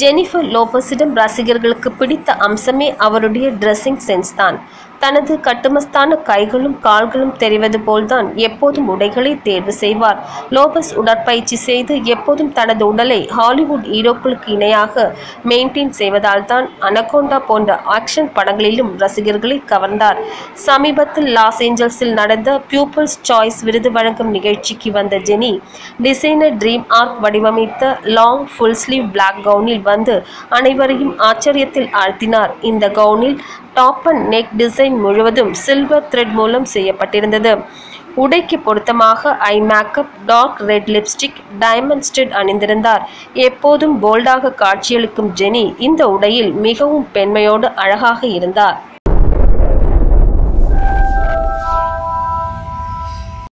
Jennifer லோபஸிடம் ரசிகர்களுக்கு பிடித்த அம்சமே அவருடைய ட்ரெஸ்ஸிங் சென்ஸ் தான். தனது கட்டுமஸ்தான கைகளும் கால்களும் தெரிவது போல்தான் எப்போதும் உடைகளை தேர்வு செய்வார். லோபஸ் உடற்பயிற்சி செய்து எப்போதும் தனது உடலை ஹாலிவுட் ஹீரோக்களுக்கு இணையாக மெயின்டைன் செய்வதால் தான் அனகோண்டா போன்ற ஆக்ஷன் படங்களிலும் ரசிகர்களை கவர்ந்தார். சமீபத்தில் லாஸ் ஏஞ்சல்ஸில் நடந்த பியூப்பிள்ஸ் சாய்ஸ் விருது வழங்கும் நிகழ்ச்சிக்கு வந்த ஜெனி டிசைனர் ட்ரீம் ஆர்க் வடிவமைத்த லாங் ஃபுல் ஸ்லீவ் பிளாக் கவுனில் வந்து அனைவரையும் ஆச்சரியத்தில் ஆழ்த்தினார். இந்த கவுனில் டாப் அண்ட் நெக் டிசைன் முழுவதும் சில்வர் த்ரெட் மூலம் செய்யப்பட்டிருந்தது. உடைக்கு பொருத்தமாக eye makeup, dark red lipstick, diamond stud அணிந்திருந்தார். எப்போதும் போல்டாக காட்சியளிக்கும் ஜெனி இந்த உடையில் மிகவும் பெண்மையோடு அழகாக இருந்தார்.